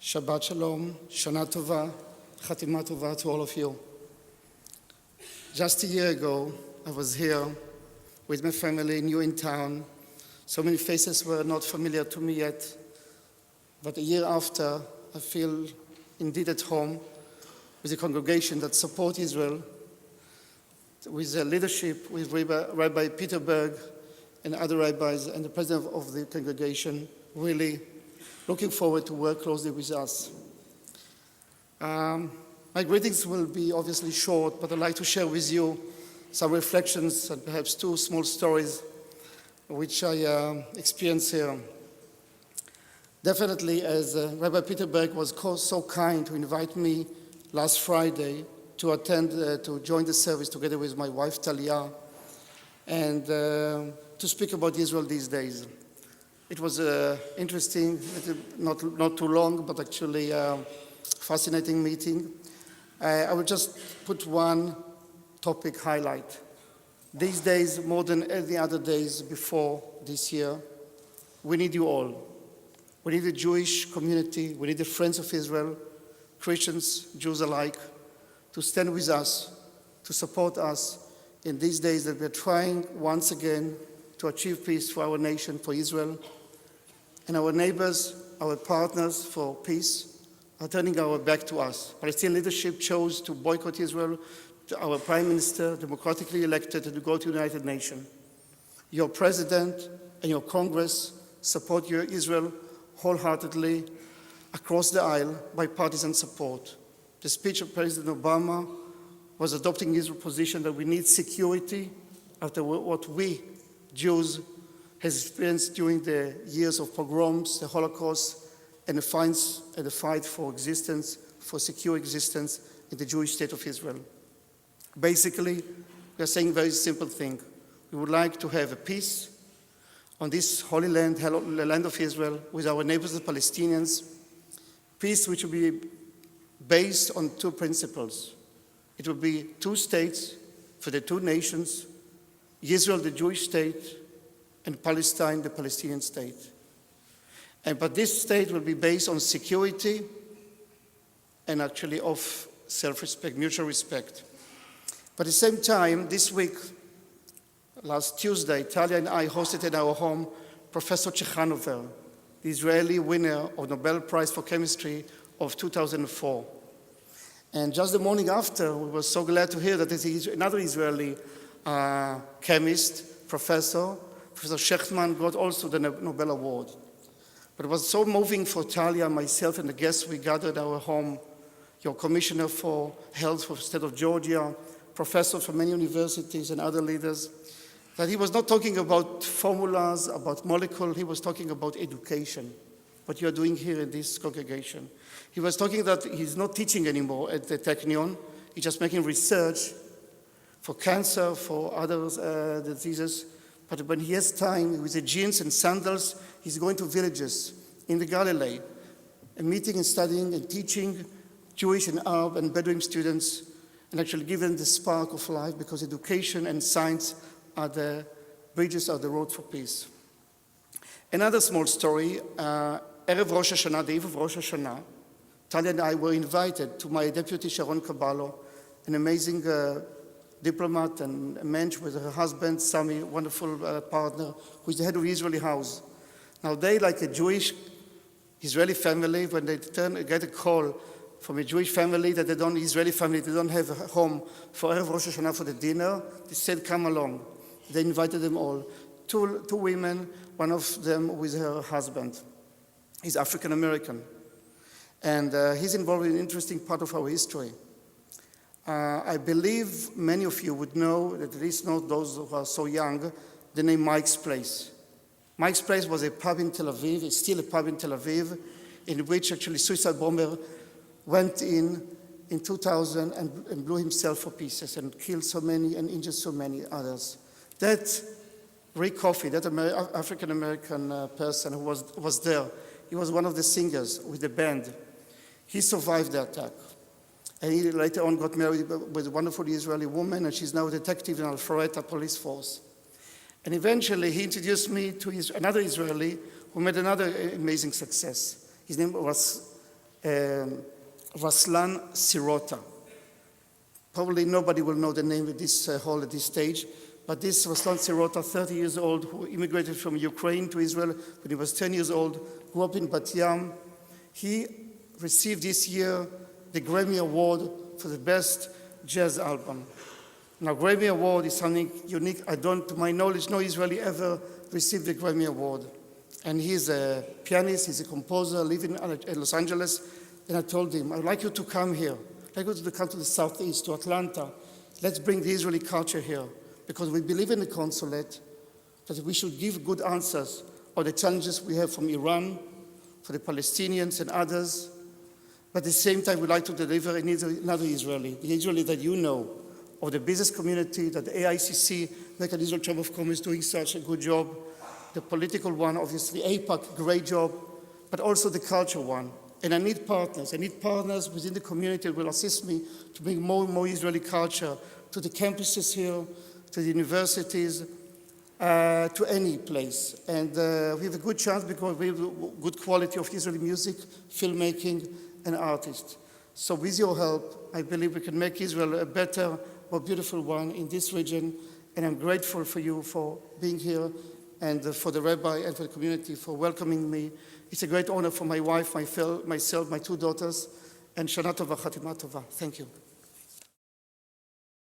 Shabbat Shalom, Shana Tova, Chatima Tova to all of you. Just a year ago, I was here with my family, new in town. So many faces were not familiar to me yet. But a year after, I feel indeed at home with a congregation that supports Israel, with the leadership, with Rabbi Peterberg and other rabbis and the president of the congregation, really looking forward to work closely with us. My greetings will be obviously short, but I'd like to share with you some reflections and perhaps two small stories which I experienced here. Definitely, as Rabbi Peterberg was so kind to invite me last Friday to attend, to join the service together with my wife Talia, and to speak about Israel these days. It was interesting, not too long, but actually fascinating meeting. I will just put one topic highlight. These days, more than any other days before this year, we need you all. We need the Jewish community, we need the friends of Israel, Christians, Jews alike, to stand with us, to support us in these days that we're trying once again to achieve peace for our nation, for Israel. And our neighbors, our partners for peace, are turning our back to us. Palestinian leadership chose to boycott Israel. Our prime minister, democratically elected, to go to the United Nations. Your president and your Congress support your Israel wholeheartedly across the aisle, bipartisan support. The speech of President Obama was adopting Israel's position that we need security after what we, Jews, has experienced during the years of pogroms, the Holocaust, and the fight for existence, for secure existence in the Jewish state of Israel. Basically, we are saying a very simple thing. We would like to have a peace on this holy land, the land of Israel, with our neighbors, the Palestinians. Peace which will be based on two principles. It will be two states for the two nations, Israel, the Jewish state, and Palestine, the Palestinian state. But this state will be based on security and actually of self-respect, mutual respect. But at the same time, this week, last Tuesday, Talia and I hosted in our home Professor Chekanover, the Israeli winner of the Nobel Prize for Chemistry of 2004. And just the morning after, we were so glad to hear that there's another Israeli chemist, Professor Shechtman, got also the Nobel Award. But it was so moving for Talia, myself, and the guests we gathered at our home, your Commissioner for Health for the state of Georgia, professors from many universities and other leaders, that he was not talking about formulas, about molecules, he was talking about education, what you are doing here in this congregation. He was talking that he's not teaching anymore at the Technion, he's just making research for cancer, for other diseases, but when he has time, with the jeans and sandals, he's going to villages in the Galilee, and meeting and studying and teaching Jewish and Arab and Bedouin students, and actually give them the spark of life, because education and science are the bridges, are the road for peace. Another small story, Erev Rosh Hashanah, the eve of Rosh Hashanah, Talia and I were invited to my deputy Sharon Caballo, an amazing diplomat and a mensch with her husband, Sami, wonderful partner, who is the head of the Israeli house. Now they, like a Jewish Israeli family, when they get a call from a Jewish family that Israeli family, they don't have a home for Erev Rosh Hashanah for the dinner, they said, come along. They invited them all. Two women, one of them with her husband. He's African American. And he's involved in an interesting part of our history. I believe many of you would know, at least not those who are so young, the name Mike's Place. Mike's Place was a pub in Tel Aviv, it's still a pub in Tel Aviv, in which actually suicide bomber went in 2000 and blew himself for pieces and killed so many and injured so many others. That Rick Coffey, that African-American person who was there, he was one of the singers with the band. He survived the attack. And he later on got married with a wonderful Israeli woman, and she's now a detective in Alpharetta police force. And eventually he introduced me to another Israeli who made another amazing success. His name was Ruslan Sirota. Probably nobody will know the name of this hall at this stage, but this Ruslan Sirota, 30 years old, who immigrated from Ukraine to Israel when he was 10 years old, grew up in Bat Yam. He received this year the Grammy Award for the best jazz album. Now, Grammy Award is something unique. I don't, to my knowledge, no Israeli ever received the Grammy Award. And he's a pianist, he's a composer, living in Los Angeles. And I told him, I'd like you to come here. I'd like you to come to the Southeast, to Atlanta. Let's bring the Israeli culture here. Because we believe in the consulate that we should give good answers on the challenges we have from Iran, for the Palestinians and others. But at the same time, we'd like to deliver another Israeli, the Israeli that you know, of the business community, that the AICC, American Israel Chamber of Commerce, doing such a good job. The political one, obviously, AIPAC, great job, but also the culture one. And I need partners. I need partners within the community that will assist me to bring more and more Israeli culture to the campuses here, to the universities, to any place. And we have a good chance because we have good quality of Israeli music, filmmaking, and artists. So with your help, I believe we can make Israel a better, more beautiful one in this region. And I'm grateful for you for being here and for the rabbi and for the community for welcoming me. It's a great honor for my wife, myself, my 2 daughters, and Shana Tova, Chatima Tova. Thank you.